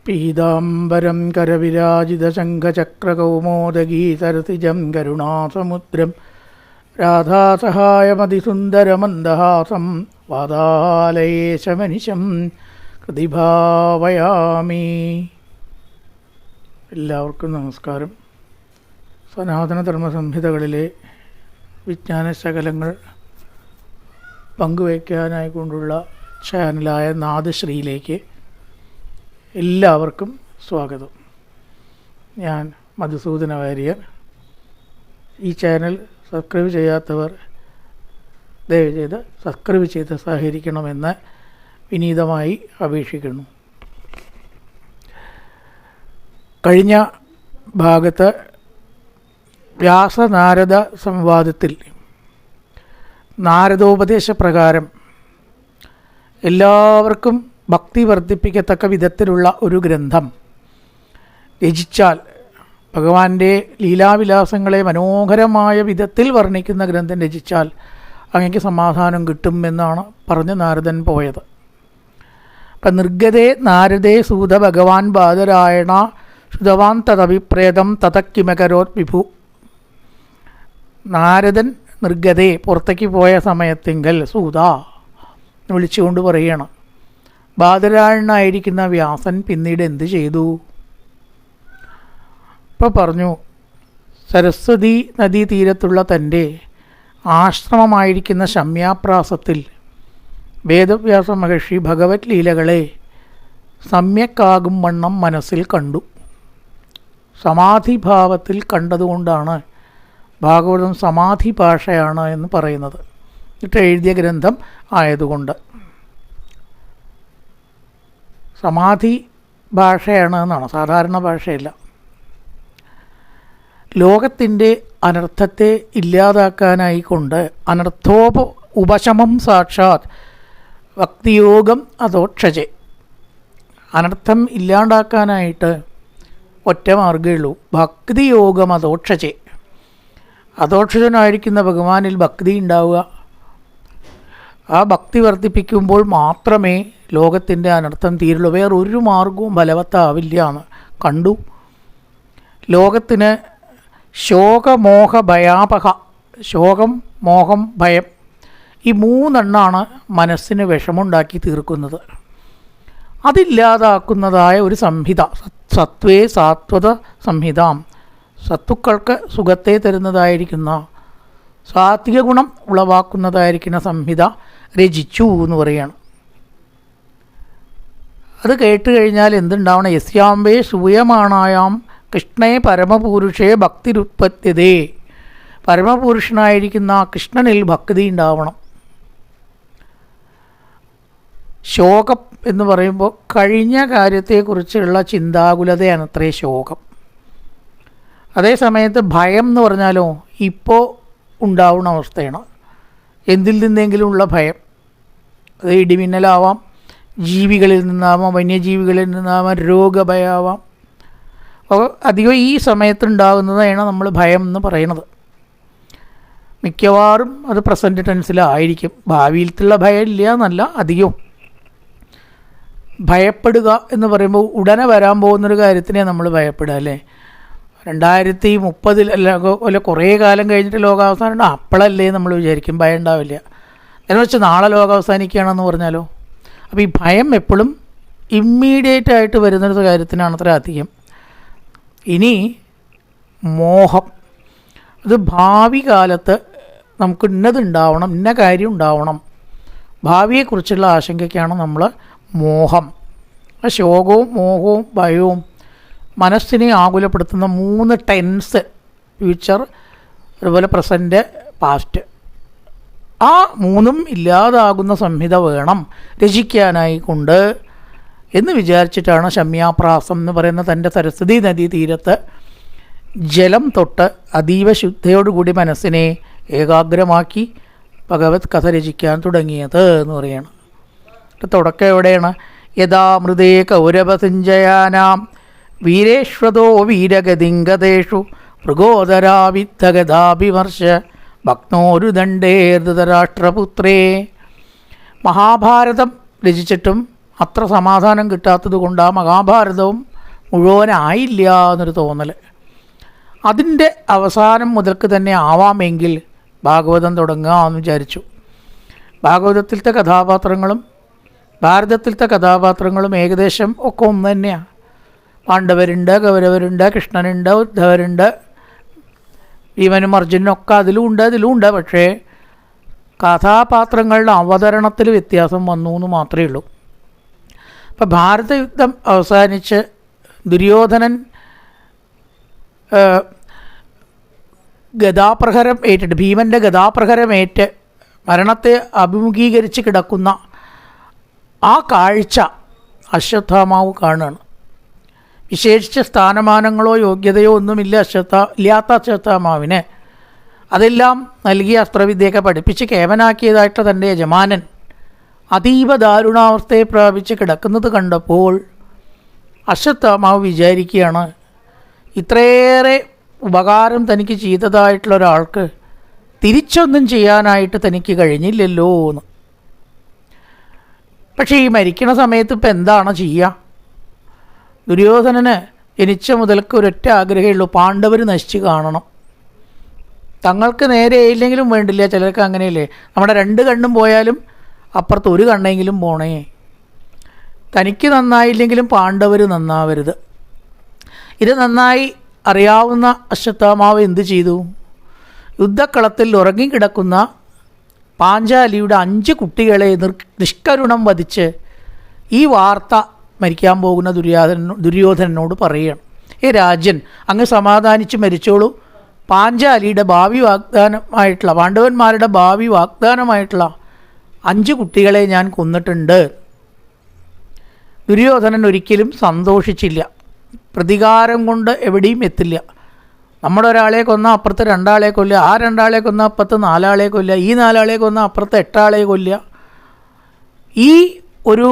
പീതാംബരം കരവിരാജിതശംഖചക്രകൗമോദഗീതരതിജം കരുണാസമുദ്രം രാധാസഹായമതിസുന്ദരമന്ദഹാസം വാതാലയേശമനിശം കൃതിഭാവയാമി. എല്ലാവർക്കും നമസ്കാരം. സനാതനധർമ്മസംഹിതകളിലെ വിജ്ഞാനശകലങ്ങൾ പങ്കുവയ്ക്കാനായിക്കൊണ്ടുള്ള ചാനലായ നാദശ്രീയിലേക്ക് എല്ലാവർക്കും സ്വാഗതം. ഞാൻ മധുസൂദന വാര്യർ. ഈ ചാനൽ സബ്സ്ക്രൈബ് ചെയ്യാത്തവർ ദയവ് ചെയ്ത് സബ്സ്ക്രൈബ് ചെയ്ത് സഹകരിക്കണമെന്ന് വിനീതമായി അപേക്ഷിക്കുന്നു. കഴിഞ്ഞ ഭാഗത്ത് വ്യാസനാരദ സംവാദത്തിൽ നാരദോപദേശപ്രകാരം എല്ലാവർക്കും ഭക്തി വർദ്ധിപ്പിക്കത്തക്ക വിധത്തിലുള്ള ഒരു ഗ്രന്ഥം രചിച്ചാൽ, ഭഗവാന്റെ ലീലാവിലാസങ്ങളെ മനോഹരമായ വിധത്തിൽ വർണ്ണിക്കുന്ന ഗ്രന്ഥം രചിച്ചാൽ അങ്ങേക്ക് സമാധാനം കിട്ടും എന്നാണ് പറഞ്ഞ് നാരദൻ പോയത്. അപ്പം നിർഗതേ നാരദേ സൂത ഭഗവാൻ ബാദരായണ ശ്രുതവാൻ തദഭിപ്രേതം തതക്കിമകരോത് വിഭു. നാരദൻ നിർഗതേ പുറത്തേക്ക് പോയ സമയത്തെങ്കിൽ സൂത വിളിച്ചുകൊണ്ട് പറയുകയാണ്, ബാദരായണനായിരിക്കുന്ന വ്യാസൻ പിന്നീട് എന്ത് ചെയ്തു? ഇപ്പോൾ പറഞ്ഞു, സരസ്വതി നദീതീരത്തുള്ള തൻ്റെ ആശ്രമമായിരിക്കുന്ന ശമ്യാപ്രാസത്തിൽ വേദവ്യാസ മഹർഷി ഭഗവത് ലീലകളെ സമ്യക്കാകും വണ്ണം മനസ്സിൽ കണ്ടു. സമാധിഭാവത്തിൽ കണ്ടതുകൊണ്ടാണ് ഭാഗവതം സമാധി ഭാഷയാണ് എന്ന് പറയുന്നത്. എന്നിട്ട് എഴുതിയ ഗ്രന്ഥം ആയതുകൊണ്ട് സമാധി ഭാഷയാണ് എന്നാണ്, സാധാരണ ഭാഷയല്ല. ലോകത്തിൻ്റെ അനർത്ഥത്തെ ഇല്ലാതാക്കാനായിക്കൊണ്ട് ഉപശമം സാക്ഷാത് ഭക്തിയോഗം അതോക്ഷജെ. അനർത്ഥം ഇല്ലാണ്ടാക്കാനായിട്ട് ഒറ്റ മാർഗ്ഗമേ ഉള്ളൂ, ഭക്തിയോഗം അതോക്ഷജെ. അതോക്ഷജനായിരിക്കുന്ന ഭഗവാനിൽ ഭക്തി ഉണ്ടാവുക. ആ ഭക്തി വർദ്ധിപ്പിക്കുമ്പോൾ മാത്രമേ ലോകത്തിൻ്റെ അനർത്ഥം തീരുള്ളൂ. വേറൊരു മാർഗവും ഫലവത്താവില്ല എന്ന് കണ്ടു. ലോകത്തിന് ശോകമോഹ ഭയാപക, ശോകം, മോഹം, ഭയം, ഈ മൂന്നെണ്ണാണ് മനസ്സിന് വിഷമുണ്ടാക്കി തീർക്കുന്നത്. അതില്ലാതാക്കുന്നതായ ഒരു സംഹിത, സത്വേ സാത്വത സംഹിതാം, സത്തുക്കൾക്ക് സുഖത്തെ തരുന്നതായിരിക്കുന്ന സാത്വിക ഗുണം ഉളവാക്കുന്നതായിരിക്കുന്ന സംഹിത രചിച്ചു എന്ന് പറയുകയാണ്. അത് കേട്ട് കഴിഞ്ഞാൽ എന്തുണ്ടാവണം? യസ്യാംബേ സൂയമാണായാം കൃഷ്ണേ പരമപുരുഷേ ഭക്തിരുത്പത്യതേ. പരമപുരുഷനായിരിക്കുന്ന കൃഷ്ണനിൽ ഭക്തി ഉണ്ടാവണം. ശോകം എന്ന് പറയുമ്പോൾ കഴിഞ്ഞ കാര്യത്തെക്കുറിച്ചുള്ള ചിന്താകുലതയാണ് അത്രേ ശോകം. അതേസമയത്ത് ഭയം എന്ന് പറഞ്ഞാലോ ഇപ്പോൾ ഉണ്ടാവുന്ന അവസ്ഥയാണ്. എന്തിൽ നിന്നെങ്കിലുമുള്ള ഭയം. അത് ഇടിമിന്നലാവാം, ജീവികളിൽ നിന്നാവാം, വന്യജീവികളിൽ നിന്നാവാം, രോഗഭയമാവാം. അപ്പോൾ അധികം ഈ സമയത്തുണ്ടാകുന്നതാണ് നമ്മൾ ഭയം എന്ന് പറയുന്നത്. മിക്കവാറും അത് പ്രസൻറ്റ് ടെൻസിലായിരിക്കും. ഭാവിയിലത്തുള്ള ഭയം ഇല്ല എന്നല്ല, അധികവും ഭയപ്പെടുക എന്ന് പറയുമ്പോൾ ഉടനെ വരാൻ പോകുന്നൊരു കാര്യത്തിനെ നമ്മൾ ഭയപ്പെടുക അല്ലേ. 2030 അല്ല കുറേ കാലം കഴിഞ്ഞിട്ട് ലോകാവസാനം അപ്പോഴല്ലേ നമ്മൾ വിചാരിക്കും, ഭയം ഉണ്ടാവില്ല. എന്ന് വെച്ചാൽ നാളെ ലോകാവസാനിക്കുകയാണെന്ന് പറഞ്ഞാലോ. അപ്പോൾ ഈ ഭയം എപ്പോഴും ഇമ്മീഡിയറ്റായിട്ട് വരുന്നൊരു കാര്യത്തിനാണ് അത്ര അധികം. ഇനി മോഹം, അത് ഭാവി കാലത്ത് നമുക്ക് ഇന്നതുണ്ടാവണം, ഇന്ന കാര്യം ഉണ്ടാവണം, ഭാവിയെക്കുറിച്ചുള്ള ആശങ്കയ്ക്കാണ് നമ്മൾ മോഹം. ശോകവും മോഹവും ഭയവും മനസ്സിനെ ആകുലപ്പെടുത്തുന്ന 3 ടെൻസ്, ഫ്യൂച്ചർ, അതുപോലെ പ്രസൻറ്റ്, പാസ്റ്റ്. ആ 3ഉം ഇല്ലാതാകുന്ന സംഹിത വേണം രചിക്കാനായി കൊണ്ട് എന്ന് വിചാരിച്ചിട്ടാണ് ശമ്യാപ്രാസം എന്ന് പറയുന്ന തൻ്റെ സരസ്വതി നദീ തീരത്ത് ജലം തൊട്ട് അതീവ ശുദ്ധയോടുകൂടി മനസ്സിനെ ഏകാഗ്രമാക്കി ഭഗവത് കഥ രചിക്കാൻ തുടങ്ങിയത് എന്ന് പറയുകയാണ്. തുടക്കം എവിടെയാണ്? യഥാ മൃതേ കൗരവസിഞ്ചയാനാം വീരേശ്വതോ വീരഗതിംഗതേഷു മൃഗോദരാവിദ്ധഗതാഭിമർശ ഭക്നോരുദണ്ഡേ ധൃതരാഷ്ട്രപുത്രേ. മഹാഭാരതം രചിച്ചിട്ടും അത്ര സമാധാനം കിട്ടാത്തത് കൊണ്ട് ആ മഹാഭാരതവും മുഴുവനായില്ല എന്നൊരു തോന്നൽ. അതിൻ്റെ അവസാനം മുതൽക്ക് തന്നെ ആവാമെങ്കിൽ ഭാഗവതം തുടങ്ങുക എന്ന് വിചാരിച്ചു. ഭാഗവതത്തിലത്തെ കഥാപാത്രങ്ങളും ഭാരതത്തിലത്തെ കഥാപാത്രങ്ങളും ഏകദേശം ഒക്കെ ഒന്ന് തന്നെയാണ്. പാണ്ഡവരുണ്ട്, കൗരവരുണ്ട്, കൃഷ്ണനുണ്ട്, ഉദ്ധവരുണ്ട്, ഭീമനും അർജുനും ഒക്കെ അതിലും ഉണ്ട്. പക്ഷേ കഥാപാത്രങ്ങളുടെ അവതരണത്തിൽ വ്യത്യാസം വന്നു എന്ന് മാത്രമേ ഉള്ളൂ. അപ്പം ഭാരതയുദ്ധം അവസാനിച്ച് ദുര്യോധനൻ ഗദാപ്രഹരം ഏറ്റിട്ട് ഭീമൻ്റെ ഗദാപ്രഹരമേറ്റ് മരണത്തെ അഭിമുഖീകരിച്ച് കിടക്കുന്ന ആ കാഴ്ച അശ്വത്ഥാമാവ് കാണുകയാണ്. വിശേഷിച്ച സ്ഥാനമാനങ്ങളോ യോഗ്യതയോ ഒന്നുമില്ല ഇല്ലാത്ത അശ്വത്ഥാമാവിനെ അതെല്ലാം നൽകിയ അസ്ത്രവിദ്യയൊക്കെ പഠിപ്പിച്ച് കേവനാക്കിയതായിട്ട് തൻ്റെ യജമാനൻ അതീവ ദാരുണാവസ്ഥയെ പ്രാപിച്ച് കിടക്കുന്നത് കണ്ടപ്പോൾ അശ്വത്ഥാമാവ് വിചാരിക്കുകയാണ്, ഇത്രയേറെ ഉപകാരം തനിക്ക് ചെയ്തതായിട്ടുള്ള ഒരാൾക്ക് തിരിച്ചൊന്നും ചെയ്യാനായിട്ട് തനിക്ക് കഴിഞ്ഞില്ലല്ലോ എന്ന്. പക്ഷേ ഈ മരിക്കണ സമയത്ത് ഇപ്പം എന്താണ് ചെയ്യുക? ദുര്യോധനന് ജനിച്ച മുതൽക്ക് ഒരൊറ്റ ആഗ്രഹമേ ഉള്ളൂ, പാണ്ഡവർ നശിച്ച് കാണണം. തങ്ങൾക്ക് നേരെ ഇല്ലെങ്കിലും വേണ്ടില്ല, ചിലർക്ക് അങ്ങനെയല്ലേ, നമ്മുടെ രണ്ട് കണ്ണും പോയാലും അപ്പുറത്ത് ഒരു കണ്ണെങ്കിലും പോണേ. തനിക്ക് നന്നായില്ലെങ്കിലും പാണ്ഡവർ നന്നാവരുത്. ഇത് നന്നായി അറിയാവുന്ന അശ്വത്ഥാമാവ് എന്ത് ചെയ്തു? യുദ്ധക്കളത്തിൽ ഉറങ്ങിക്കിടക്കുന്ന പാഞ്ചാലിയുടെ 5 കുട്ടികളെ നിഷ്കരുണം വധിച്ച് ഈ വാർത്ത മരിക്കാൻ പോകുന്ന ദുര്യോധനനോട് പറയുകയാണ്, രാജൻ അങ്ങ് സമാധാനിച്ച് മരിച്ചോളൂ, പാഞ്ചാലിയുടെ ഭാവി വാഗ്ദാനമായിട്ടുള്ള പാണ്ഡവന്മാരുടെ ഭാവി വാഗ്ദാനമായിട്ടുള്ള 5 കുട്ടികളെ ഞാൻ കൊന്നിട്ടുണ്ട്. ദുര്യോധനൻ ഒരിക്കലും സന്തോഷിച്ചില്ല. പ്രതികാരം കൊണ്ട് എവിടെയും എത്തില്ല. നമ്മുടെ ഒരാളെ കൊന്ന അപ്പുറത്ത് 2 ആളെ കൊല്ലുക, ആ 2 ആളെ കൊന്ന അപ്പുറത്ത് 4 ആളെ കൊല്ലുക, ഈ 4 ആളെ കൊന്ന അപ്പുറത്ത് 8 ആളെ കൊല്ലുക. ഈ ഒരു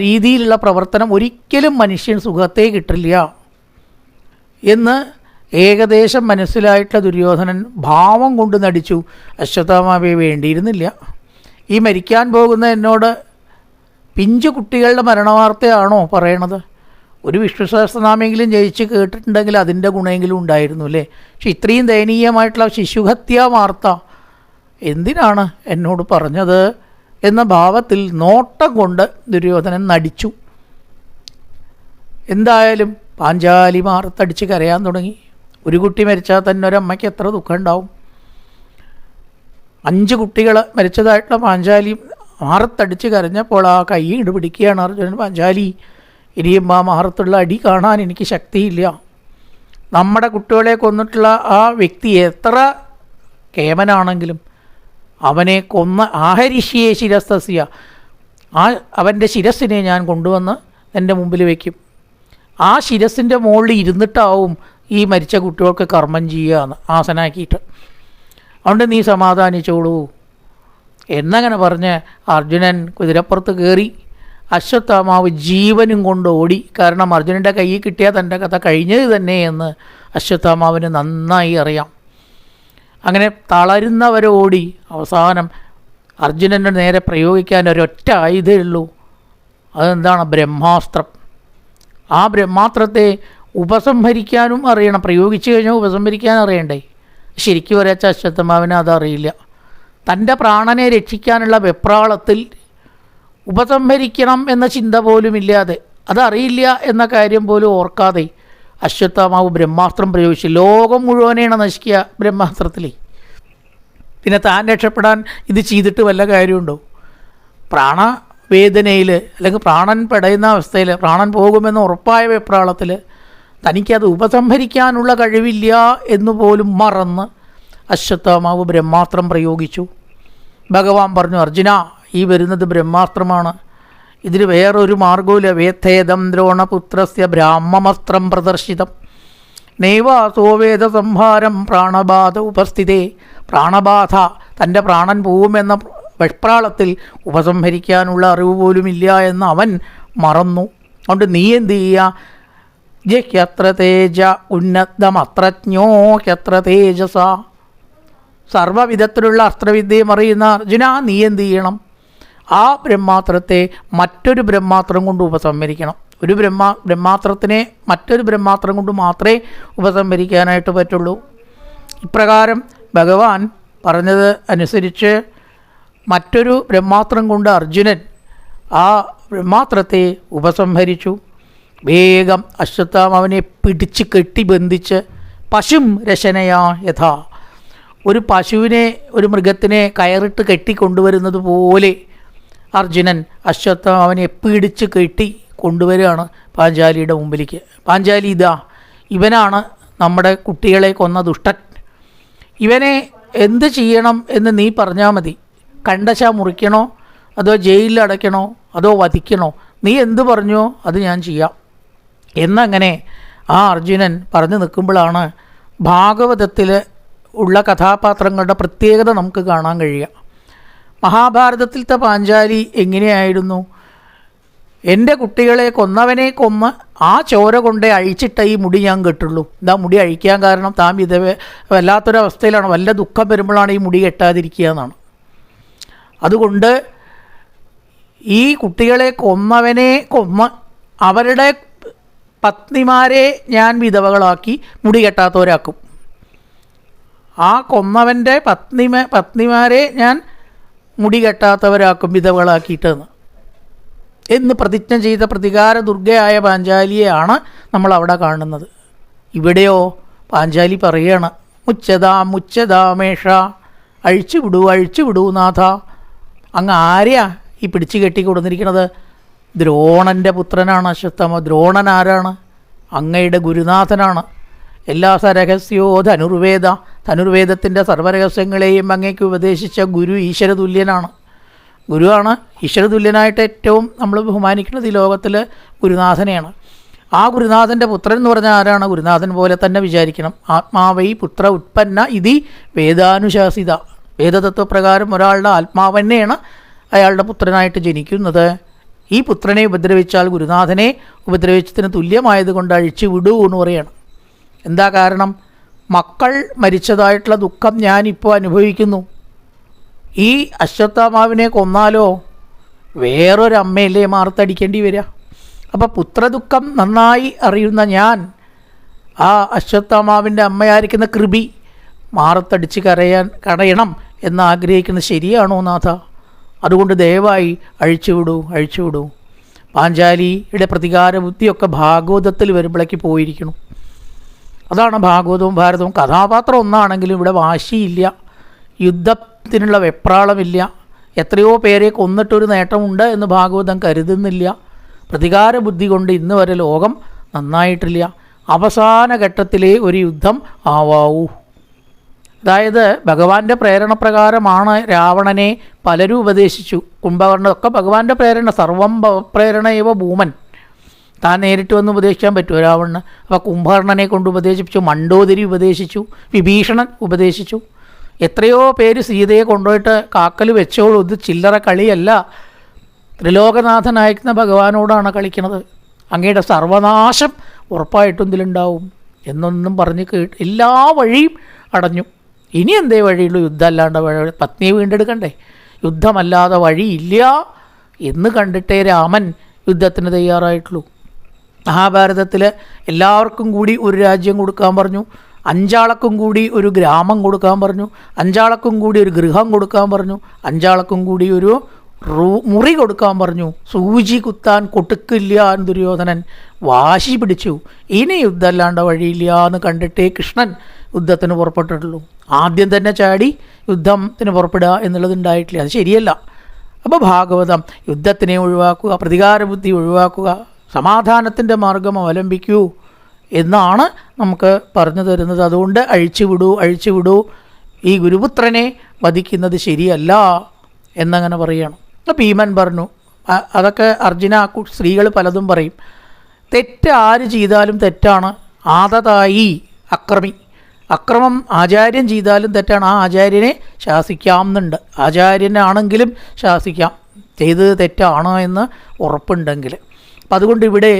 രീതിയിലുള്ള പ്രവർത്തനം ഒരിക്കലും മനുഷ്യൻ സുഖത്തെ കിട്ടില്ല എന്ന് ഏകദേശം മനസ്സിലായിട്ടുള്ള ദുര്യോധനൻ ഭാവം കൊണ്ട് നടിച്ചു. അശ്വത്ഥാമാവെ വേണ്ടിയിരുന്നില്ല, ഈ മരിക്കാൻ പോകുന്ന എന്നോട് പിഞ്ചു കുട്ടികളുടെ മരണവാർത്തയാണോ പറയണത്? ഒരു വിഷ്ണു സഹസ്രനാമെങ്കിലും ജയിച്ച് കേട്ടിട്ടുണ്ടെങ്കിൽ അതിൻ്റെ ഗുണമെങ്കിലും ഉണ്ടായിരുന്നു അല്ലേ? പക്ഷെ ഇത്രയും ദയനീയമായിട്ടുള്ള ശിശുഹത്യാ വാർത്ത എന്തിനാണ് എന്നോട് പറഞ്ഞത് എന്ന ഭാവത്തിൽ നോട്ടം കൊണ്ട് ദുര്യോധനൻ നടിച്ചു. എന്തായാലും പാഞ്ചാലി മാറത്തടിച്ച് കരയാൻ തുടങ്ങി. ഒരു കുട്ടി മരിച്ചാൽ തന്നെ ഒരമ്മയ്ക്ക് എത്ര ദുഃഖം ഉണ്ടാവും. 5 കുട്ടികൾ മരിച്ചതായിട്ടുള്ള പാഞ്ചാലി മാറത്തടിച്ച് കരഞ്ഞപ്പോൾ ആ കൈ പിടിക്കുകയാണ് അർജുനൻ. പാഞ്ചാലി, ഇനിയും ആ മാറത്തുള്ള അടി കാണാൻ എനിക്ക് ശക്തിയില്ല. നമ്മുടെ കുട്ടികളെ കൊന്നിട്ടുള്ള ആ വ്യക്തി എത്ര കേമനാണെങ്കിലും അവനെ കൊന്ന് ആഹരിഷ്യെ ശിരസ്തസ്യ, അവൻ്റെ ശിരസ്സിനെ ഞാൻ കൊണ്ടുവന്ന് എൻ്റെ മുമ്പിൽ വയ്ക്കും. ആ ശിരസ്സിൻ്റെ മുകളിൽ ഇരുന്നിട്ടാവും ഈ മരിച്ച കുട്ടികൾക്ക് കർമ്മം ചെയ്യുകയെന്ന് ആസനാക്കിയിട്ട്. അതുകൊണ്ട് നീ സമാധാനിച്ചോളൂ എന്നങ്ങനെ പറഞ്ഞ് അർജുനൻ കുതിരപ്പുറത്ത് കയറി. അശ്വത്ഥാമാവ് ജീവനും കൊണ്ട് ഓടി. കാരണം അർജുനൻ്റെ കയ്യിൽ കിട്ടിയാൽ തൻ്റെ കഥ കഴിഞ്ഞത് തന്നെ എന്ന് അശ്വത്ഥാമാവിന് നന്നായി അറിയാം. അങ്ങനെ തളരുന്നവരെ ഓടി അവസാനം അർജുനൻ്റെ നേരെ പ്രയോഗിക്കാൻ ഒരൊറ്റ ആയുധമേ ഉള്ളൂ. അതെന്താണ്? ബ്രഹ്മാസ്ത്രം. ആ ബ്രഹ്മാസ്ത്രത്തെ ഉപസംഹരിക്കാനും അറിയണം. പ്രയോഗിച്ചു കഴിഞ്ഞാൽ ഉപസംഹരിക്കാൻ അറിയണ്ടേ? ശരിക്കും ഒരച്ച അശ്വത്ഥാമാവിന് അതറിയില്ല. തൻ്റെ പ്രാണനെ രക്ഷിക്കാനുള്ള വെപ്രാളത്തിൽ ഉപസംഹരിക്കണം എന്ന ചിന്ത പോലുമില്ലാതെ, അതറിയില്ല എന്ന കാര്യം പോലും ഓർക്കാതെ അശ്വത്ഥാമാവ് ബ്രഹ്മാസ്ത്രം പ്രയോഗിച്ചു. ലോകം മുഴുവനെയാണ് നശിക്കുക ബ്രഹ്മാസ്ത്രത്തിൽ. പിന്നെ താൻ രക്ഷപ്പെടാൻ ഇത് ചെയ്തിട്ട് വല്ല കാര്യമുണ്ടോ? പ്രാണവേദനയിൽ അല്ലെങ്കിൽ പ്രാണൻ പെടയുന്ന അവസ്ഥയിൽ, പ്രാണൻ പോകുമെന്ന് ഉറപ്പായ വെപ്രാളത്തിൽ തനിക്കത് ഉപസംഹരിക്കാനുള്ള കഴിവില്ല എന്നുപോലും മറന്ന് അശ്വത്ഥാമാവ് ബ്രഹ്മാസ്ത്രം പ്രയോഗിച്ചു. ഭഗവാൻ പറഞ്ഞു, അർജുന, ഈ വരുന്നത് ബ്രഹ്മാസ്ത്രമാണ്, ഇതിന് വേറൊരു മാർഗവുമില്ല. വേത്തേദം ദ്രോണപുത്രസ്യ ബ്രാഹ്മമസ്ത്രം പ്രദർശിതം നൈവാസോ വേദ സംഹാരം പ്രാണബാധ ഉപസ്ഥിതേ. പ്രാണബാധ, തൻ്റെ പ്രാണൻ പോവുമെന്ന വെപ്രാളത്തിൽ ഉപസംഹരിക്കാനുള്ള അറിവ് പോലുമില്ല എന്ന് അവൻ മറന്നു. അതുകൊണ്ട് നീ എന്ത് ചെയ്യുക? ജഹ്യത്ര തേജ ഉന്നതമത്രജ്ഞോ ഹ്യത്ര തേജസ. സർവ്വവിധത്തിലുള്ള അസ്ത്രവിദ്യയും അറിയുന്ന അർജുന, നീ എന്ത് ചെയ്യണം? ആ ബ്രഹ്മാസ്ത്രത്തെ മറ്റൊരു ബ്രഹ്മാസ്ത്രം കൊണ്ട് ഉപസംഹരിക്കണം. ഒരു ബ്രഹ്മാസ്ത്രത്തിനെ മറ്റൊരു ബ്രഹ്മാസ്ത്രം കൊണ്ട് മാത്രമേ ഉപസംഹരിക്കാനായിട്ട് പറ്റുള്ളൂ. ഇപ്രകാരം ഭഗവാൻ പറഞ്ഞത് അനുസരിച്ച് മറ്റൊരു ബ്രഹ്മാസ്ത്രം കൊണ്ട് അർജുനൻ ആ ബ്രഹ്മാസ്ത്രത്തെ ഉപസംഹരിച്ചു. വേഗം അശ്വത്ഥാമാവിനെ പിടിച്ച് കെട്ടിബന്ധിച്ച് പശും രശനയാ യഥാ, ഒരു പശുവിനെ ഒരു മൃഗത്തിനെ കയറിട്ട് കെട്ടിക്കൊണ്ടുവരുന്നത് പോലെ അർജുനൻ അശ്വത്ഥാമാവിനെ പിടിച്ച് കെട്ടി കൊണ്ടുവരികയാണ് പാഞ്ചാലിയുടെ മുമ്പിലേക്ക്. പാഞ്ചാലി, ഇവനാണ് നമ്മുടെ കുട്ടികളെ കൊന്ന ദുഷ്ടൻ. ഇവനെ എന്ത് ചെയ്യണം എന്ന് നീ പറഞ്ഞാൽ മതി. കണ്ടശ മുറിക്കണോ, അതോ ജയിലിൽ അടയ്ക്കണോ, അതോ വധിക്കണോ, നീ എന്ത് പറഞ്ഞോ അത് ഞാൻ ചെയ്യാം എന്നങ്ങനെ ആ അർജുനൻ പറഞ്ഞു നിൽക്കുമ്പോഴാണ് ഭാഗവതത്തിൽ ഉള്ള കഥാപാത്രങ്ങളുടെ പ്രത്യേകത നമുക്ക് കാണാൻ കഴിയുക. മഹാഭാരതത്തിലത്തെ പാഞ്ചാലി എങ്ങനെയായിരുന്നു? എൻ്റെ കുട്ടികളെ കൊന്നവനെ കൊന്ന് ആ ചോര കൊണ്ട് അഴിച്ചിട്ട ഈ മുടി ഞാൻ കെട്ടുള്ളൂ. മുടി അഴിക്കാൻ കാരണം താൻ വല്ലാത്തൊരവസ്ഥയിലാണ്, വല്ല ദുഃഖം വരുമ്പോഴാണ് ഈ മുടി കെട്ടാതിരിക്കുക എന്നാണ്. അതുകൊണ്ട് ഈ കുട്ടികളെ കൊന്നവനെ കൊന്ന് അവരുടെ പത്നിമാരെ ഞാൻ വിധവകളാക്കി മുടി കെട്ടാത്തവരാക്കും. ആ കൊന്നവൻ്റെ പത്നിമാരെ ഞാൻ മുടി കെട്ടാത്തവരാക്കും വിധവകളാക്കിയിട്ടെന്ന് എന്ന് പ്രതിജ്ഞ ചെയ്ത പ്രതികാര ദുർഗയായ പാഞ്ചാലിയെയാണ് നമ്മൾ അവിടെ കാണുന്നത്. ഇവിടെയോ പാഞ്ചാലി പറയുകയാണ്, മുച്ചതാമേഷ, അഴിച്ചു വിടൂ നാഥ. അങ്ങ് ആരെയാ ഈ പിടിച്ചു കെട്ടി കൊടുത്തിരിക്കുന്നത്? ദ്രോണൻ്റെ പുത്രനാണ് അശ്വത്ഥാമ. ദ്രോണൻ ആരാണ്? അങ്ങയുടെ ഗുരുനാഥനാണ്. എല്ലാ സരഹസ്യോ ധനുർവേദത്തിൻ്റെ സർവ്വരഹസ്യങ്ങളെയും അങ്ങേക്ക് ഉപദേശിച്ച ഗുരു ഈശ്വരതുല്യനാണ്. ഗുരുവാണ് ഈശ്വരതുല്യനായിട്ട് ഏറ്റവും നമ്മൾ ബഹുമാനിക്കുന്നത് ഈ ലോകത്തിൽ ഗുരുനാഥനെയാണ്. ആ ഗുരുനാഥൻ്റെ പുത്രൻ എന്ന് പറഞ്ഞാൽ ആരാണ്? ഗുരുനാഥൻ പോലെ തന്നെ വിചാരിക്കണം. ആത്മാവൈ പുത്ര ഉത്പന്ന ഇതി വേദാനുശാസിത. വേദതത്വപ്രകാരം ഒരാളുടെ ആത്മാവ് തന്നെയാണ് അയാളുടെ പുത്രനായിട്ട് ജനിക്കുന്നത്. ഈ പുത്രനെ ഉപദ്രവിച്ചാൽ ഗുരുനാഥനെ ഉപദ്രവിച്ചതിന് തുല്യമായതുകൊണ്ട് അഴിച്ചു വിടൂ എന്ന് പറയണം. എന്താ കാരണം? മക്കൾ മരിച്ചതായിട്ടുള്ള ദുഃഖം ഞാനിപ്പോൾ അനുഭവിക്കുന്നു. ഈ അശ്വത്ഥാമാവിനെ കൊന്നാലോ വേറൊരമ്മയല്ലേ മാർത്തടിക്കേണ്ടി വരിക. അപ്പോൾ പുത്രദുഃഖം നന്നായി അറിയുന്ന ഞാൻ ആ അശ്വത്ഥാമാവിൻ്റെ അമ്മയായിരിക്കുന്ന കൃപി മാറത്തടിച്ച് കടയണം എന്നാഗ്രഹിക്കുന്നത് ശരിയാണോ നാഥ? അതുകൊണ്ട് ദയവായി അഴിച്ചുവിടൂ. പാഞ്ചാലിയുടെ പ്രതികാര ബുദ്ധിയൊക്കെ ഭാഗവതത്തിൽ വരുമ്പോഴേക്ക് പോയിരിക്കണം. അതാണ് ഭാഗവതവും ഭാരതവും. കഥാപാത്രം ഒന്നാണെങ്കിലും ഇവിടെ വാശിയില്ല, യുദ്ധത്തിനുള്ള വെപ്രാളമില്ല. എത്രയോ പേരെ കൊന്നിട്ടൊരു നേട്ടമുണ്ട് എന്ന് ഭാഗവതം കരുതുന്നില്ല. പ്രതികാര ബുദ്ധി കൊണ്ട് ഇന്ന് വരെ ലോകം നന്നായിട്ടില്ല. അവസാന ഘട്ടത്തിലെ ഒരു യുദ്ധം ആവാവൂ. അതായത് ഭഗവാന്റെ പ്രേരണ പ്രകാരമാണ് രാവണനെ പലരും ഉപദേശിച്ചു. കുംഭകർണൊക്കെ ഭഗവാന്റെ പ്രേരണ, സർവം പ്രേരണയേവ ഭൂമൻ. താൻ നേരിട്ട് വന്ന് ഉപദേശിക്കാൻ പറ്റുമോ രാവണന്? അപ്പോൾ കുംഭകർണനെ കൊണ്ട് ഉപദേശിച്ചു, മണ്ഡോദരി ഉപദേശിച്ചു, വിഭീഷണൻ ഉപദേശിച്ചു. എത്രയോ പേര് സീതയെ കൊണ്ടുപോയിട്ട് കാക്കൽ വെച്ചോളൂ, ഇത് ചില്ലറ കളിയല്ല, ത്രിലോകനാഥനായിരിക്കുന്ന ഭഗവാനോടാണ് കളിക്കുന്നത്, അങ്ങയുടെ സർവനാശം ഉറപ്പായിട്ടും ഇതിലുണ്ടാവും എന്നൊന്നും പറഞ്ഞ് എല്ലാ വഴിയും അടഞ്ഞു. ഇനി എന്തേ വഴിയുള്ളൂ? യുദ്ധം അല്ലാണ്ട് പത്നിയെ വീണ്ടെടുക്കണ്ടേ? യുദ്ധമല്ലാതെ വഴിയില്ല എന്ന് കണ്ടിട്ടേ രാമൻ യുദ്ധത്തിന് തയ്യാറായിട്ടുള്ളൂ. മഹാഭാരതത്തിൽ എല്ലാവർക്കും കൂടി ഒരു രാജ്യം കൊടുക്കാൻ പറഞ്ഞു, 5 ആൾക്കും കൂടി ഒരു ഗ്രാമം കൊടുക്കാൻ പറഞ്ഞു, 5 ആൾക്കും കൂടി ഒരു ഗൃഹം കൊടുക്കാൻ പറഞ്ഞു, 5 ആൾക്കും കൂടി ഒരു മുറി കൊടുക്കാൻ പറഞ്ഞു. സൂചി കുത്താൻ കൊടുക്കില്ല എന്ന് ദുര്യോധനൻ വാശി പിടിച്ചു. ഇനി യുദ്ധമല്ലാണ്ട് വഴിയില്ല എന്ന് കണ്ടിട്ടേ കൃഷ്ണൻ യുദ്ധത്തിന് പുറപ്പെട്ടിട്ടുള്ളൂ. ആദ്യം തന്നെ ചാടി യുദ്ധത്തിന് പുറപ്പെടുക എന്നുള്ളത് ഉണ്ടായിട്ടില്ല. അത് ശരിയല്ല. അപ്പോൾ ഭാഗവതം യുദ്ധത്തിനെ ഒഴിവാക്കുക, പ്രതികാര ബുദ്ധി ഒഴിവാക്കുക, സമാധാനത്തിൻ്റെ മാർഗം അവലംബിക്കൂ എന്നാണ് നമുക്ക് പറഞ്ഞു തരുന്നത്. അതുകൊണ്ട് അഴിച്ചുവിടൂ, ഈ ഗുരുപുത്രനെ വധിക്കുന്നത് ശരിയല്ല എന്നങ്ങനെ പറയുകയാണ്. ഭീമൻ പറഞ്ഞു, അതൊക്കെ അർജുന, സ്ത്രീകൾ പലതും പറയും, തെറ്റ് ആര് ചെയ്താലും തെറ്റാണ്. ആദതായി അക്രമം ആചാര്യൻ ചെയ്താലും തെറ്റാണ്. ആ ആചാര്യനെ ശാസിക്കാം എന്നുണ്ട്. ആചാര്യനാണെങ്കിലും ശാസിക്കാം, ചെയ്തത് തെറ്റാണ് എന്ന് ഉറപ്പുണ്ടെങ്കിൽ. അപ്പം അതുകൊണ്ട് ഇവിടെ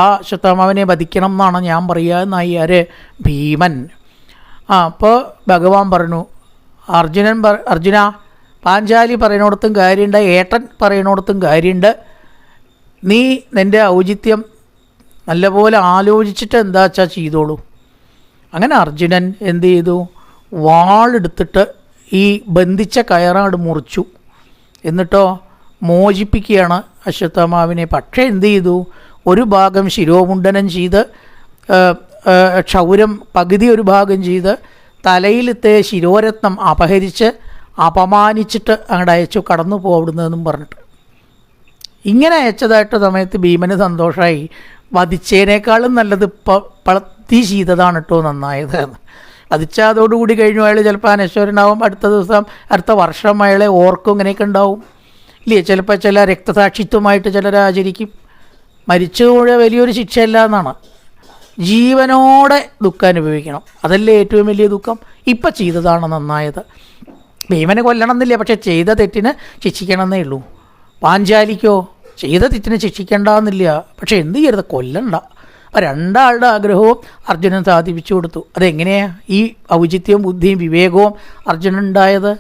ആ അശ്വത്ഥാമാവിനെ വധിക്കണം എന്നാണ് ഞാൻ പറയുക എന്നായി ആര്? ഭീമൻ. അപ്പോൾ ഭഗവാൻ പറഞ്ഞു, അർജുന പാഞ്ചാലി പറയുന്നിടത്തും കാര്യമുണ്ട്, ഏട്ടൻ പറയുന്നിടത്തും കാര്യമുണ്ട്. നീ നിൻ്റെ ഔചിത്യം നല്ലപോലെ ആലോചിച്ചിട്ട് എന്താ വെച്ചാൽ ചെയ്തോളൂ. അങ്ങനെ അർജുനൻ എന്ത് ചെയ്തു? വാളെടുത്തിട്ട് ഈ ബന്ധിച്ച കയറാട് മുറിച്ചു. എന്നിട്ടോ മോചിപ്പിക്കുകയാണ് അശ്വത്ഥമാവിനെ. പക്ഷേ എന്ത് ചെയ്തു? ഒരു ഭാഗം ശിരോമുണ്ഡനം ചെയ്ത്, ക്ഷൗരം പകുതി ഒരു ഭാഗം ചെയ്ത്, തലയിലത്തെ ശിരോരത്നം അപഹരിച്ച് അപമാനിച്ചിട്ട് അങ്ങോട്ട് അയച്ചു, കടന്നു പോവിടുന്നതെന്നും പറഞ്ഞിട്ട്. ഇങ്ങനെ അയച്ചതായിട്ട് സമയത്ത് ഭീമന് സന്തോഷമായി. വധിച്ചതിനേക്കാളും നല്ലത് പളത്തി ചെയ്തതാണ് കേട്ടോ നന്നായത് എന്ന്. വധിച്ചാൽ അതോടുകൂടി കഴിഞ്ഞു അയാൾ ചിലപ്പോൾ അനശ്വരനാവും. അടുത്ത ദിവസം അടുത്ത വർഷം അയാളെ ഓർക്കും. ഇങ്ങനെയൊക്കെ ഉണ്ടാവും ഇല്ലേ? ചിലപ്പോൾ ചില രക്തസാക്ഷിത്വമായിട്ട് ചിലർ ആചരിക്കും. മരിച്ചുകൂടെ വലിയൊരു ശിക്ഷയല്ല എന്നാണ്. ജീവനോടെ ദുഃഖം അനുഭവിക്കണം, അതല്ലേ ഏറ്റവും വലിയ ദുഃഖം. ഇപ്പം ചെയ്തതാണ് നന്നായത്. ഭീമനെ കൊല്ലണം എന്നില്ല, പക്ഷേ ചെയ്ത തെറ്റിന് ശിക്ഷിക്കണമെന്നേ ഉള്ളൂ. പാഞ്ചാലിക്കോ ചെയ്ത തെറ്റിന് ശിക്ഷിക്കേണ്ടെന്നില്ല, പക്ഷേ എന്ത് ചെയ്യരുത്, കൊല്ലണ്ട. അപ്പോൾ രണ്ടാളുടെ ആഗ്രഹവും അർജുനൻ സാധിപ്പിച്ചു കൊടുത്തു. അതെങ്ങനെയാണ് ഈ ഔചിത്യവും ബുദ്ധിയും വിവേകവും അർജുനൻ ഉണ്ടായത്?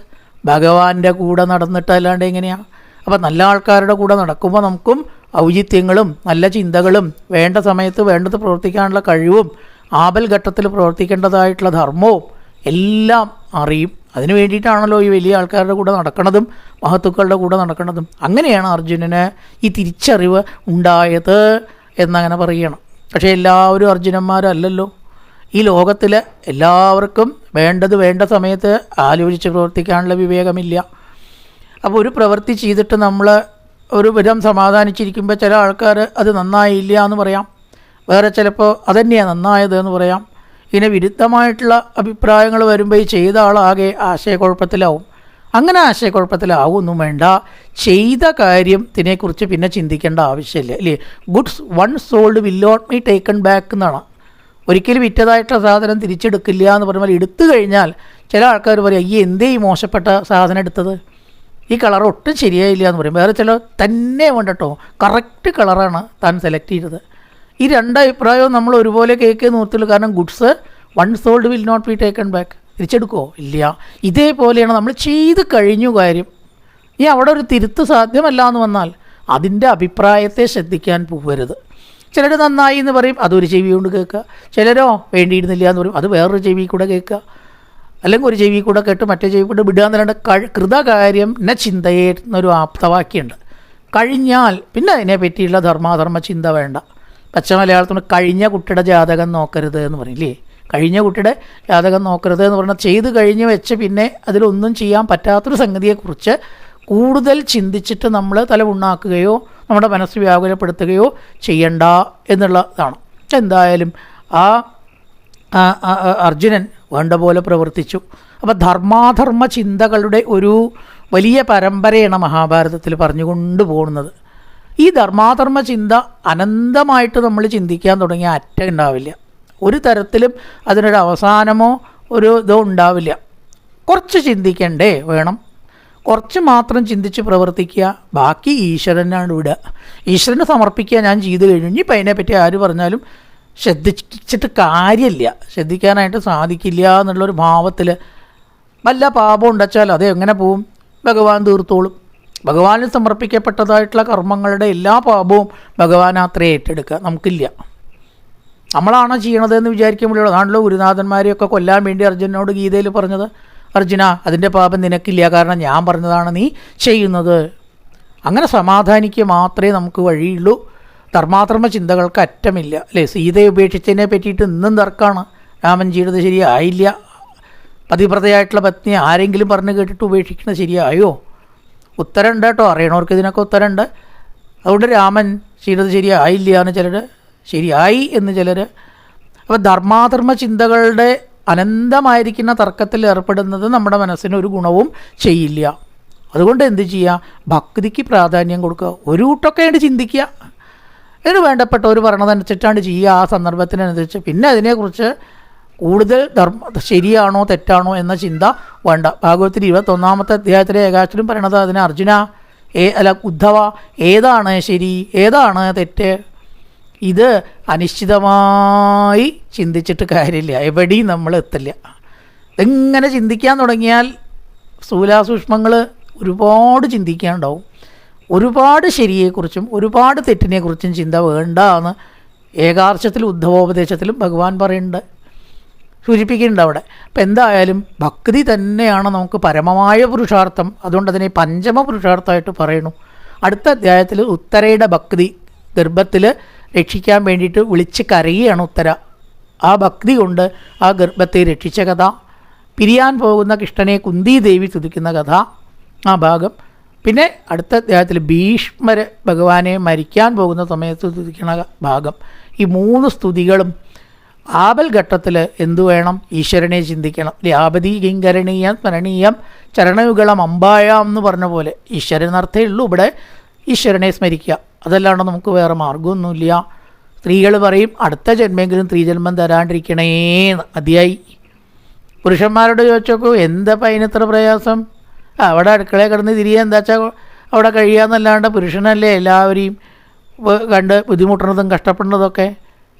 ഭഗവാന്റെ കൂടെ നടന്നിട്ട്, അല്ലാണ്ട് എങ്ങനെയാണ്? അപ്പോൾ നല്ല ആൾക്കാരുടെ കൂടെ നടക്കുമ്പോൾ നമുക്കും ഔചിത്യങ്ങളും നല്ല ചിന്തകളും വേണ്ട സമയത്ത് വേണ്ടത് പ്രവർത്തിക്കാനുള്ള കഴിവും ആപൽഘട്ടത്തിൽ പ്രവർത്തിക്കേണ്ടതായിട്ടുള്ള ധർമ്മവും എല്ലാം അറിയും. അതിനു വേണ്ടിയിട്ടാണല്ലോ ഈ വലിയ ആൾക്കാരുടെ കൂടെ നടക്കുന്നതും മഹത്തുക്കളുടെ കൂടെ നടക്കുന്നതും. അങ്ങനെയാണ് അർജുനന് ഈ തിരിച്ചറിവ് ഉണ്ടായത് എന്നങ്ങനെ പറയണം. പക്ഷേ എല്ലാവരും അർജുനന്മാരല്ലല്ലോ. ഈ ലോകത്തിൽ എല്ലാവർക്കും വേണ്ടത് വേണ്ട സമയത്ത് ആലോചിച്ച് പ്രവർത്തിക്കാനുള്ള വിവേകമില്ല. അപ്പോൾ ഒരു പ്രവൃത്തി ചെയ്തിട്ട് നമ്മൾ ഒരു വിധം സമാധാനിച്ചിരിക്കുമ്പോൾ ചില ആൾക്കാർ അത് നന്നായില്ല എന്ന് പറയാം, വേറെ ചിലപ്പോൾ അതന്നെയാണ് നന്നായത് എന്ന് പറയാം. ഇങ്ങനെ വിരുദ്ധമായിട്ടുള്ള അഭിപ്രായങ്ങൾ വരുമ്പോൾ ഈ ചെയ്ത ആളാകെ ആശയക്കുഴപ്പത്തിലാവും. അങ്ങനെ ആശയക്കുഴപ്പത്തിലാവൊന്നും വേണ്ട. ചെയ്ത കാര്യത്തിനെക്കുറിച്ച് പിന്നെ ചിന്തിക്കേണ്ട ആവശ്യമില്ല, അല്ലേ? Goods one sold will not be taken back എന്നാണ്. ഒരിക്കലും വിറ്റതായിട്ടുള്ള സാധനം തിരിച്ചെടുക്കില്ല എന്ന് പറയുമ്പോൾ എടുത്തു കഴിഞ്ഞാൽ ചില ആൾക്കാർ പറയും, ഈ എന്തേ ഈ മോശപ്പെട്ട സാധനം എടുത്തത്, ഈ കളർ ഒട്ടും ശരിയായില്ല എന്ന് പറയും. വേറെ ചില തന്നെ വേണ്ട കേട്ടോ, കറക്റ്റ് കളറാണ് താൻ സെലക്ട് ചെയ്തത്. ഈ രണ്ടഭിപ്രായവും നമ്മൾ ഒരുപോലെ കേൾക്കുക നിർത്തുള്ളൂ. കാരണം goods one sold will not be taken back. തിരിച്ചെടുക്കുമോ? ഇല്ല. ഇതേപോലെയാണ് നമ്മൾ ചെയ്ത് കഴിഞ്ഞു കാര്യം. ഈ അവിടെ ഒരു തിരുത്ത് സാധ്യമല്ല എന്ന് വന്നാൽ അതിൻ്റെ അഭിപ്രായത്തെ ശ്രദ്ധിക്കാൻ പോകരുത്. ചിലർ നന്നായി എന്ന് പറയും, അതൊരു ചെവി കൊണ്ട് കേൾക്കുക. ചിലരോ വേണ്ടിയിരുന്നില്ല എന്ന് പറയും, അത് വേറൊരു ചെവി കൂടെ കേൾക്കുക. അല്ലെങ്കിൽ ഒരു ചെവി കൂടെ കേട്ട് മറ്റേ ചെവി കൂടെ വിടുക എന്നല്ലാണ്ട് കൃതകാര്യം ന ചിന്തയെ എന്നൊരു ആപ്തവാക്യമുണ്ട്. കഴിഞ്ഞാൽ പിന്നെ അതിനെ പറ്റിയുള്ള ധർമാധർമ്മ ചിന്ത വേണ്ട. പച്ച മലയാളത്തിൽ കഴിഞ്ഞ കുട്ടിയുടെ ജാതകം നോക്കരുത് എന്ന് പറയില്ലേ? കഴിഞ്ഞ കുട്ടിയുടെ ജാതകം നോക്കരുത് എന്ന് പറഞ്ഞാൽ ചെയ്ത് കഴിഞ്ഞ് വെച്ച് പിന്നെ അതിലൊന്നും ചെയ്യാൻ പറ്റാത്തൊരു സംഗതിയെക്കുറിച്ച് കൂടുതൽ ചിന്തിച്ചിട്ട് നമ്മൾ തല ഉണ്ണാക്കുകയോ നമ്മുടെ മനസ്സ് വ്യാകുലപ്പെടുത്തുകയോ ചെയ്യണ്ട എന്നുള്ളതാണ്. എന്തായാലും ആ അർജുനൻ വേണ്ട പോലെ പ്രവർത്തിച്ചു. അപ്പോൾ ധർമാധർമ്മ ചിന്തകളുടെ ഒരു വലിയ പരമ്പരയാണ് മഹാഭാരതത്തിൽ പറഞ്ഞുകൊണ്ട് പോകുന്നത്. ഈ ധർമാധർമ്മ ചിന്ത അനന്തമായിട്ട് നമ്മൾ ചിന്തിക്കാൻ തുടങ്ങിയ അറ്റം ഉണ്ടാവില്ല. ഒരു തരത്തിലും അതിനൊരു അവസാനമോ ഒരു ഇതോ ഉണ്ടാവില്ല. കുറച്ച് ചിന്തിക്കണ്ടേ വേണം, കുറച്ച് മാത്രം ചിന്തിച്ച് പ്രവർത്തിക്കുക, ബാക്കി ഈശ്വരനാണ് വിടുക. ഈശ്വരന് സമർപ്പിക്കുക. ഞാൻ ചെയ്തു കഴിഞ്ഞു, ഇനിയിപ്പോൾ അതിനെപ്പറ്റി ആര് പറഞ്ഞാലും ശ്രദ്ധിച്ചിട്ട് കാര്യമില്ല, ശ്രദ്ധിക്കാനായിട്ട് സാധിക്കില്ല എന്നുള്ളൊരു ഭാവത്തിൽ വല്ല പാപം ഉണ്ടച്ചാൽ അത് എങ്ങനെ പോവും? ഭഗവാൻ തീർത്തോളും. ഭഗവാന് സമർപ്പിക്കപ്പെട്ടതായിട്ടുള്ള കർമ്മങ്ങളുടെ എല്ലാ പാപവും ഭഗവാനാത്രേ ഏറ്റെടുക്കുക, നമുക്കില്ല. നമ്മളാണോ ചെയ്യണതെന്ന് വിചാരിക്കുമ്പോഴുള്ള അതാണല്ലോ ഗുരുനാഥന്മാരെയൊക്കെ കൊല്ലാൻ വേണ്ടി അർജുനനോട് ഗീതയിൽ പറഞ്ഞത്. അർജുന, അതിൻ്റെ പാപം നിനക്കില്ല, കാരണം ഞാൻ പറഞ്ഞതാണ് നീ ചെയ്യുന്നത്. അങ്ങനെ സമാധാനിക്കുക മാത്രമേ നമുക്ക് വഴിയുള്ളൂ. ധർമാധർമ്മ ചിന്തകൾക്ക് അറ്റമില്ല, അല്ലേ? സീതയെ ഉപേക്ഷിച്ചതിനെ പറ്റിയിട്ട് ഇന്നും തർക്കമാണ്. രാമൻ ചെയ്തത് ശരിയായില്ല. പതിവ്രതയായിട്ടുള്ള പത്നി ആരെങ്കിലും പറഞ്ഞു കേട്ടിട്ട് ഉപേക്ഷിക്കുന്നത് ശരിയായോ? ഉത്തരമുണ്ട് കേട്ടോ, അറിയണവർക്ക് ഇതിനൊക്കെ ഉത്തരമുണ്ട്. അതുകൊണ്ട് രാമൻ ചെയ്തത് ശരിയായില്ല എന്ന് ചിലർ, ശരിയായി എന്ന് ചിലർ. അപ്പോൾ ധർമാധർമ്മ ചിന്തകളുടെ അനന്തമായിരിക്കുന്ന തർക്കത്തിൽ ഏർപ്പെടുന്നത് നമ്മുടെ മനസ്സിന് ഒരു ഗുണവും ചെയ്യില്ല. അതുകൊണ്ട് എന്ത് ചെയ്യുക? ഭക്തിക്ക് പ്രാധാന്യം കൊടുക്കുക. ഒരു കൂട്ടമൊക്കെ ആയിട്ട് ചിന്തിക്കുക, ഇതിന് വേണ്ടപ്പെട്ടവർ പറയണതനുസരിച്ചാണ് ചെയ്യുക ആ സന്ദർഭത്തിനനുസരിച്ച്. പിന്നെ അതിനെക്കുറിച്ച് കൂടുതൽ ശരിയാണോ തെറ്റാണോ എന്ന ചിന്ത വേണ്ട. ഭാഗവതത്തിൽ 21-ാമത്തെ അധ്യായത്തിലെ ഏകാക്ഷരം പറയണത് അതിന് അർജുന ഉദ്ധവ, ഏതാണ് ശരി ഏതാണ് തെറ്റ്? ഇത് അനിശ്ചിതമായി ചിന്തിച്ചിട്ട് കാര്യമില്ല, എവിടെയും നമ്മൾ എത്തില്ല. ഇതെങ്ങനെ ചിന്തിക്കാൻ തുടങ്ങിയാൽ സ്ഥൂലാസൂക്ഷ്മങ്ങൾ ഒരുപാട് ചിന്തിക്കാനുണ്ടാവും. ഒരുപാട് ശരിയെക്കുറിച്ചും ഒരുപാട് തെറ്റിനെക്കുറിച്ചും ചിന്ത വേണ്ട എന്ന് ഏകാർച്ചത്തിൽ ഉദ്ധവോപദേശത്തിലും ഭഗവാൻ പറയുന്നുണ്ട്, സൂചിപ്പിക്കുന്നുണ്ട് അവിടെ. അപ്പം എന്തായാലും ഭക്തി തന്നെയാണ് നമുക്ക് പരമമായ പുരുഷാർത്ഥം. അതുകൊണ്ട് അതിനെ പഞ്ചമ പുരുഷാർത്ഥമായിട്ട് പറയണു. അടുത്ത അധ്യായത്തിൽ ഉത്തരയുടെ ഭക്തി, ഗർഭത്തിൽ രക്ഷിക്കാൻ വേണ്ടിയിട്ട് വിളിച്ച് കരയുകയാണ് ഉത്തര. ആ ഭക്തി കൊണ്ട് ആ ഗർഭത്തെ രക്ഷിച്ച കഥ, പിരിയാൻ പോകുന്ന കൃഷ്ണനെ കുന്തിദേവി സ്തുതിക്കുന്ന കഥ, ആ ഭാഗം. പിന്നെ അടുത്ത അധ്യായത്തിൽ ഭീഷ്മർ ഭഗവാനെ മരിക്കാൻ പോകുന്ന സമയത്ത് സ്തുതിക്കുന്ന ഭാഗം. ഈ 3 സ്തുതികളും ആപൽ ഘട്ടത്തിൽ എന്തു വേണം? ഈശ്വരനെ ചിന്തിക്കണം. ലാപതി കിങ്കരണീയം സ്മരണീയം ചരണയുഗളം അമ്പായാം എന്ന് പറഞ്ഞ പോലെ ഈശ്വരനർത്ഥേ ഉള്ളൂ ഇവിടെ. ഈശ്വരനെ സ്മരിക്കുക, അതല്ലാണ്ട് നമുക്ക് വേറെ മാർഗമൊന്നുമില്ല. സ്ത്രീകൾ പറയും അടുത്ത ജന്മെങ്കിലും സ്ത്രീജന്മം തരാണ്ടിരിക്കണേന്ന്, മതിയായി. പുരുഷന്മാരോട് ചോദിച്ചോക്കൂ, എന്താ അതിനത്ര പ്രയാസം? അവിടെ അടുക്കളയിൽ കിടന്ന് തിരികെ എന്താ വെച്ചാൽ അവിടെ കഴിയാന്നല്ലാണ്ട് പുരുഷനല്ലേ എല്ലാവരെയും കണ്ട് ബുദ്ധിമുട്ടുന്നതും കഷ്ടപ്പെടുന്നതൊക്കെ.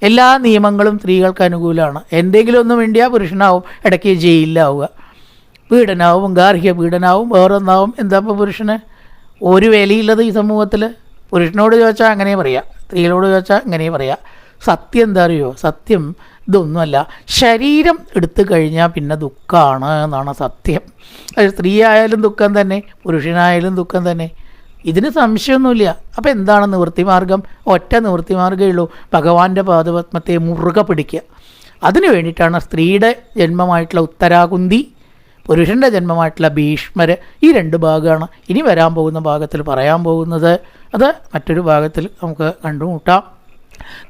എല്ലാ നിയമങ്ങളും സ്ത്രീകൾക്ക് അനുകൂലമാണ്. എന്തെങ്കിലും ഒന്നും വേണ്ടിയാൽ പുരുഷനാവും ഇടയ്ക്ക് ജയിലിലാവുക, പീഡനാവും, ഗാർഹിക പീഡനാവും, വേറൊന്നാവും. എന്താ ഇപ്പോൾ പുരുഷന് ഒരു വിലയുള്ളത് ഈ സമൂഹത്തിൽ? പുരുഷനോട് ചോദിച്ചാൽ അങ്ങനെ പറയാം, സ്ത്രീകളോട് ചോദിച്ചാൽ അങ്ങനെ പറയാം. സത്യം എന്താ അറിയോ? സത്യം ഇതൊന്നുമല്ല. ശരീരം എടുത്തു കഴിഞ്ഞാൽ പിന്നെ ദുഃഖമാണ് എന്നാണ് സത്യം. അത് സ്ത്രീ ആയാലും ദുഃഖം തന്നെ, പുരുഷനായാലും ദുഃഖം തന്നെ, ഇതിന് സംശയമൊന്നുമില്ല. അപ്പോൾ എന്താണ് നിവൃത്തിമാർഗം? ഒറ്റ നിവൃത്തിമാർഗ്ഗമേ ഉള്ളൂ, ഭഗവാന്റെ പാദപത്മത്തെ മുറുകെ പിടിക്കുക. അതിനു വേണ്ടിയിട്ടാണ് സ്ത്രീയുടെ ജന്മമായിട്ടുള്ള ഉത്തരാകുന്തി, പുരുഷൻ്റെ ജന്മമായിട്ടുള്ള ഭീഷ്മർ, ഈ 2 ഭാഗമാണ് ഇനി വരാൻ പോകുന്ന ഭാഗത്തിൽ പറയാൻ പോകുന്നത്. അത് മറ്റൊരു ഭാഗത്തിൽ നമുക്ക് കണ്ടുമുട്ടാം.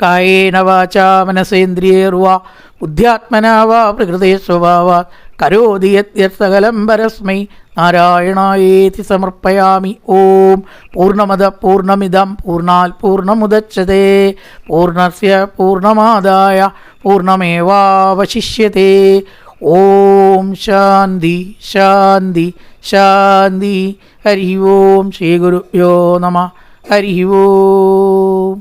കായേന വാചാ മനസേന്ദ്രിയേർവാ ബുദ്ധ്യാത്മനാ വാ പ്രകൃതേ സ്വഭാവാത് കരോതി യദ്യത് സകലം പരസ്മൈ നാരായണായേതി സമർപ്പയാമി. ഓം പൂർണ്ണമദ പൂർണ്ണമിദം പൂർണ്ണാത് പൂർണ്ണമുദച്യതേ പൂർണ്ണസ്യ പൂർണ്ണമാദായ പൂർണ്ണമേവാവശിഷ്യതേ. ഓം ശാന്തി ശാന്തി ശാന്തി. ഹരി ഓം. ശ്രീ ഗുരുഭ്യോ നമഃ. ഹരി ഓം.